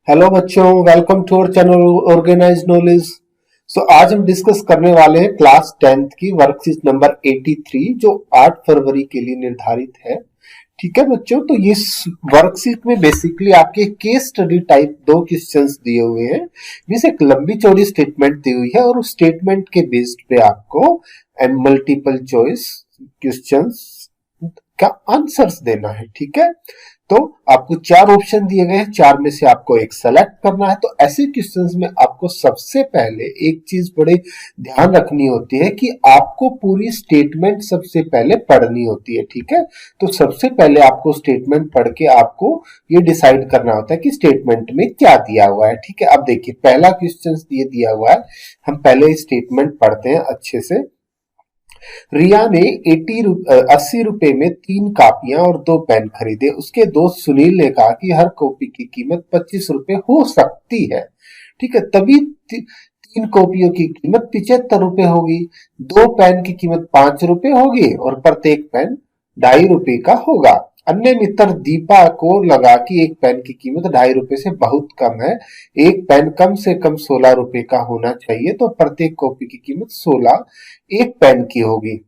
Hello बच्चों, welcome to our channel organize knowledge. आज हम डिस्कस करने वाले हैं क्लास 10th की वर्कशीट नंबर 83 जो 8 फरवरी के लिए निर्धारित है। ठीक है बच्चों, तो ये वर्कशीट में बेसिकली आपके केस स्टडी टाइप दो क्वेश्चंस दिए हुए हैं। जिस एक लंबी चौड़ी स्टेटमेंट दी हुई है और उस स्टेटमेंट के बेस्ड पे आपको मल्टीपल चॉइस क्वेश्चंस का आंसर्स देना है। ठीक है, तो आपको चार ऑप्शन दिए गए हैं, चार में से आपको एक सेलेक्ट करना है। तो ऐसे क्वेश्चंस में आपको सबसे पहले एक चीज बड़े ध्यान रखनी होती है कि आपको पूरी स्टेटमेंट सबसे पहले पढ़नी होती है। ठीक है, तो सबसे पहले आपको स्टेटमेंट पढ़ के आपको ये डिसाइड करना होता है कि स्टेटमेंट में क्या दिया हुआ है। ठीक है, अब देखिए पहला क्वेश्चन ये दिया हुआ है, हम पहले स्टेटमेंट पढ़ते हैं अच्छे से। रिया ने 80 रुपए में 3 कापियां और 2 पेन खरीदे। उसके दोस्त सुनील ने कहा कि हर कॉपी की कीमत 25 रुपए हो सकती है। ठीक है, तभी 3 कॉपियों की कीमत 75 रुपए होगी। 2 पेन की कीमत 5 रुपए होगी और प्रत्येक पेन 2.5 रुपए का होगा। अन्य मित्र दीपा को लगा कि एक पेन की कीमत 2.5 रुपए से बहुत कम है। एक पेन कम से कम 16 रुपए का होना चाहिए, तो प्रत्येक कॉपी की कीमत 16 एक पेन की होगी।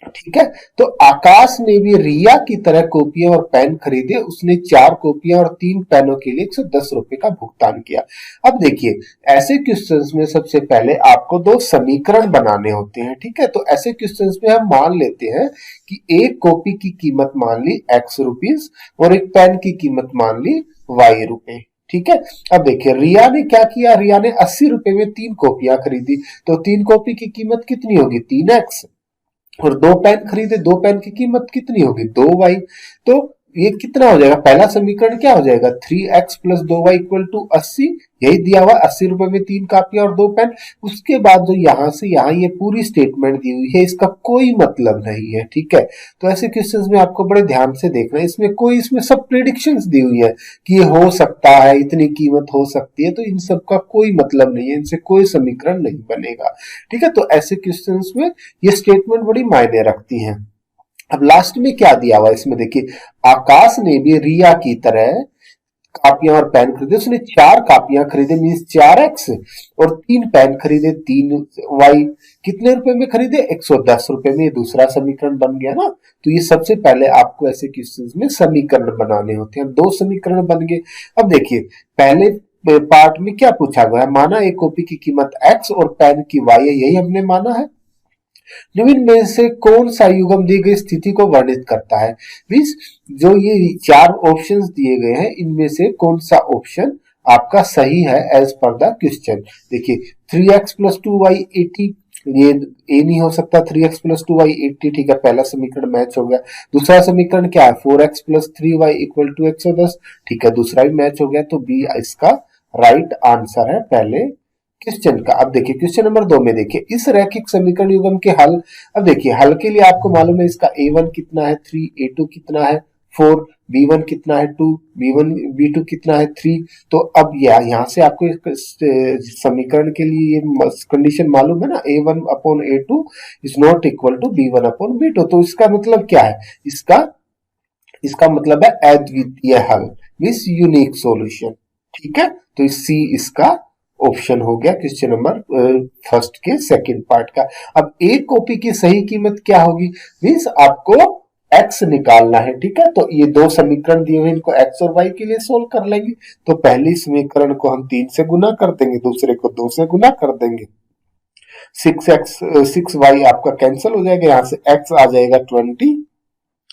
ठीक है, तो आकाश ने भी रिया की तरह कॉपियां और पेन खरीदे। उसने 4 कॉपियां और 3 पेनों के लिए 110 रुपए का भुगतान किया। अब देखिए, ऐसे क्वेश्चंस में सबसे पहले आपको दो समीकरण बनाने होते हैं। ठीक है, तो ऐसे क्वेश्चंस में हम मान लेते हैं कि एक कॉपी की कीमत मान ली x रुपीस और एक पेन की कीमत मान ली y रुपए। ठीक है, अब देखिए रिया ने क्या किया, रिया ने 80 रुपए में 3 कॉपियां खरीदी, तो 3 कॉपी की कीमत कितनी होगी, 3x। और 2 पेन खरीदे, 2 पेन की कीमत कितनी होगी, 2y। तो ये कितना हो जाएगा, पहला समीकरण क्या हो जाएगा, 3x plus 2y equal to 80। यही दिया हुआ 80 रुपए में 3 कापियां और 2 पेन। उसके बाद जो यहां से यहां ये पूरी स्टेटमेंट दी हुई है, इसका कोई मतलब नहीं है। ठीक है, तो ऐसे क्वेश्चंस में आपको बड़े ध्यान से देखना है। इसमें सब प्रिडिक्शंस दी हुई है कि ये हो सकता है, इतनी कीमत हो सकती है, तो इन सब का कोई मतलब नहीं है, इनसे कोई समीकरण नहीं बनेगा। ठीक है, तो ऐसे क्वेश्चंस में ये स्टेटमेंट बड़ी मायने रखती है। अब लास्ट में क्या दिया हुआ है इसमें देखिए, आकाश ने भी रिया की तरह कापियां और पेन खरीदे। उसने 4 कापियां खरीदे मीन्स 4x और 3 पेन खरीदे 3y। कितने रुपए में खरीदे, 110 रुपए में। ये दूसरा समीकरण बन गया ना। तो ये सबसे पहले आपको ऐसे क्वेश्चंस में समीकरण बनाने होते हैं। 2 समीकरण बन गए। अब देखिए पहले पार्ट में क्या पूछा गया है, माना एक कॉपी की कीमत x और पेन की y है, यही हमने माना है। निम्न में से कौन सा युग्म दी गई स्थिति को वर्णित करता है। मीन्स जो ये 4 ऑप्शंस दिए गए हैं, इनमें से कौन सा ऑप्शन आपका सही है एज पर द क्वेश्चन। देखिए 3x प्लस 2y 80, ये ए नहीं हो सकता, 3x प्लस 2y 80। ठीक है, पहला समीकरण मैच हो गया। दूसरा समीकरण क्या है, 4x plus 3y equal to 110। ठीक है, दूसरा भी मैच हो गया, तो बी इसका राइट आंसर है पहले क्वेश्चन का। अब देखिए क्वेश्चन नंबर 2 में देखिए, इस रैखिक समीकरण युग्म के हल। अब देखिए हल के लिए आपको मालूम है इसका a1 कितना है 3, a2 कितना है 4, b1 कितना है 2, b1 b2 कितना है 3। तो अब यहाँ से आपको समीकरण के लिए ये कंडीशन मालूम है ना, a1 upon a2 is not equal to b1 upon b2। तो इसका मतलब क्या है, इसका इसका मतलब है अद्वितीय हल, मीन्स यूनिक सॉल्यूशन। ठीक है, तो सी इसका ऑप्शन हो गया क्वेश्चन नंबर फर्स्ट के सेकंड पार्ट का। अब एक कॉपी की सही कीमत क्या होगी, मीन्स आपको x निकालना है। ठीक है, तो ये 2 समीकरण दिए हुए, इनको x और y के लिए सोल्व कर लेंगे। तो पहली समीकरण को हम 3 से गुना कर देंगे, दूसरे को 2 से गुना कर देंगे। 6y आपका कैंसिल हो जाएगा, यहां से x आ जाएगा 20,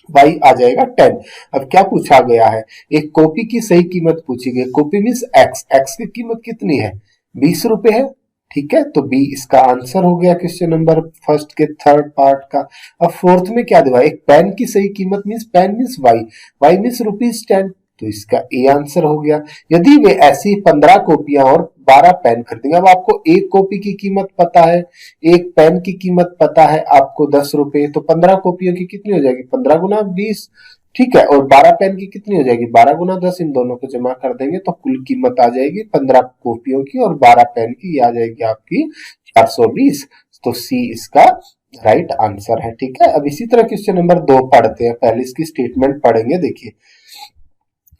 y आ जाएगा 10। अब क्या पूछा गया है, एक कॉपी की सही कीमत पूछी गई। कॉपी मीन्स x की कीमत कितनी है, 20 रुपए है। ठीक है, तो बी इसका आंसर हो गया क्वेश्चन नंबर फर्स्ट के थर्ड पार्ट का। अब फोर्थ में क्या दिया, एक पेन की सही कीमत means pen means y means ₹10, तो इसका ए आंसर हो गया। यदि वे ऐसी 15 कॉपियां और 12 पेन खरीदेंगे। अब आपको एक कॉपी की कीमत पता है, एक पेन की कीमत पता है आपको 10 रुपए, तो 15 कॉपियों की कितनी हो जाएगी, 15 गुना 20। ठीक है, और 12 पेन की कितनी हो जाएगी, 12 गुना 10। इन दोनों को जमा कर देंगे तो कुल कीमत आ जाएगी 15 कॉपियों की और 12 पेन की, आ जाएगी आपकी 420। तो सी इसका राइट आंसर है। ठीक है, अब इसी तरह क्वेश्चन नंबर 2 पढ़ते हैं। पहले इसकी स्टेटमेंट पढ़ेंगे। देखिए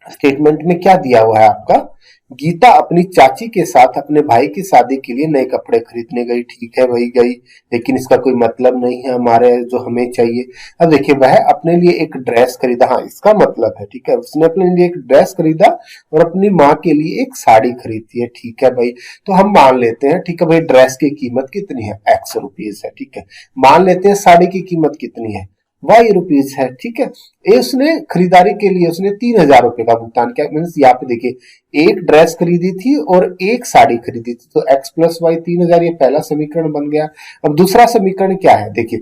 स्टेटमेंट में क्या दिया हुआ है आपका, गीता अपनी चाची के साथ अपने भाई की शादी के लिए नए कपड़े खरीदने गई। ठीक है भाई गई, लेकिन इसका कोई मतलब नहीं है हमारे जो हमें चाहिए। अब देखिए वह अपने लिए एक ड्रेस खरीदा, हाँ इसका मतलब है, ठीक है उसने अपने लिए एक ड्रेस खरीदा और अपनी माँ के लिए एक साड़ी खरीदी है। ठीक है भाई, तो हम मान लेते हैं, ठीक है भाई ड्रेस की कीमत कितनी है, एक्स रुपीज है। ठीक है, मान लेते हैं साड़ी की कीमत कितनी है, वाई रुपीज है। ठीक है, ये उसने खरीदारी के लिए उसने 3,000 रुपए का भुगतान किया। मीन्स यहाँ पे देखिए एक ड्रेस खरीदी थी और एक साड़ी खरीदी थी, तो एक्स प्लस वाई 3,000, ये पहला समीकरण बन गया। अब दूसरा समीकरण क्या है, देखिए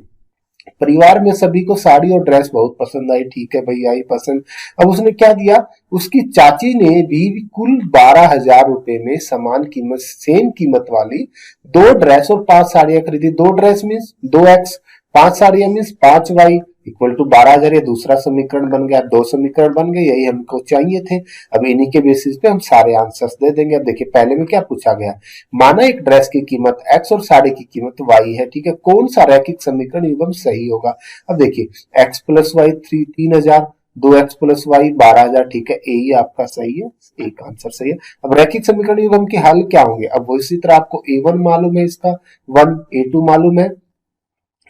परिवार में सभी को साड़ी और ड्रेस बहुत पसंद आई। ठीक है भैया आई पसंद। अब उसने क्या दिया, उसकी चाची ने भी कुल 12,000 रुपए में समान कीमत, सेम कीमत वाली 2 ड्रेस और 5 साड़ियां खरीदी। 2 ड्रेस मीन्स 2x, 5 साड़ियां मीन्स 5y इक्वल टू 12,000। ये दूसरा समीकरण बन गया, 2 समीकरण बन गए, यही हमको चाहिए थे। अब इन्हीं के बेसिस पे हम सारे आंसर्स दे देंगे। अब देखिए पहले में क्या पूछा गया, माना एक ड्रेस की कीमत x और साड़ी की कीमत y है। ठीक है, कौन सा रैखिक समीकरण एवं सही होगा। अब देखिए x plus Y 3,000, 2x plus Y 12,000। ठीक है, ए ही आपका सही है, एक आंसर सही है। अब रैखिक समीकरण युग्म के हल क्या होंगे, अब वो इसी तरह आपको a1 मालूम है, इसका 1, a2 मालूम है,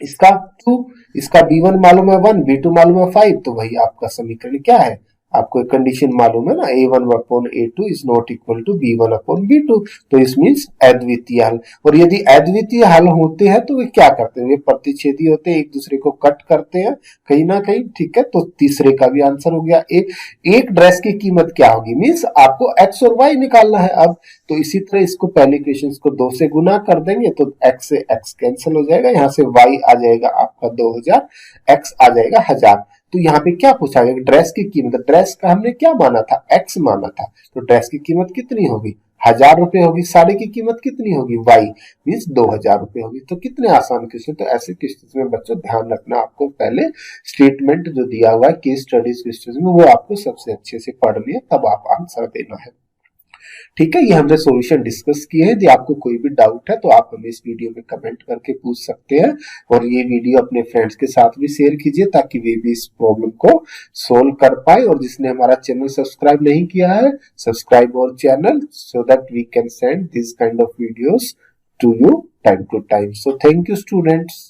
इसका 2, इसका b1 मालूम है 1, b2 मालूम है 5, तो वही आपका समीकरण क्या है, आपको एक कंडीशन मालूम है ना, a1 upon a2 is not equal to b1 upon b2, तो इस मीन्स अद्वितीय हल। और यदि अद्वितीय हल होते हैं तो वे क्या करते हैं, वे प्रतिच्छेदी होते हैं, एक दूसरे को कट करते हैं कहीं ना कहीं। ठीक है, तो तीसरे का भी आंसर हो गया। एक ड्रेस की कीमत क्या होगी, मीन्स आपको x और y निकालना है। अब तो इसी तरह इसको पहले इक्वेशन को 2 से गुना कर देंगे तो x से x कैंसिल हो जाएगा, यहाँ से y आ जाएगा आपका 2,000, x आ जाएगा 1,000। तो यहाँ पे क्या पूछा गया, ड्रेस की कीमत, ड्रेस का हमने क्या माना था, x माना था, तो ड्रेस की कीमत कितनी होगी, 1,000 रुपए होगी। साड़ी की कीमत कितनी होगी, y मीन्स 2,000 रुपए होगी। तो कितने आसान क्वेश्चन, तो ऐसे क्वेश्चन में बच्चों ध्यान रखना, आपको पहले स्टेटमेंट जो दिया हुआ है केस स्टडीज क्वेश्चन में वो आपको सबसे अच्छे से पढ़ लिया तब आप आंसर देना है। ठीक है, ये हमने सॉल्यूशन डिस्कस किए हैं। यदि आपको कोई भी डाउट है तो आप हमें इस वीडियो में कमेंट करके पूछ सकते हैं, और ये वीडियो अपने फ्रेंड्स के साथ भी शेयर कीजिए ताकि वे भी इस प्रॉब्लम को सोल्व कर पाए। और जिसने हमारा चैनल सब्सक्राइब नहीं किया है, सब्सक्राइब और channel so that we can send this kind of videos to you time to time. So thank you students.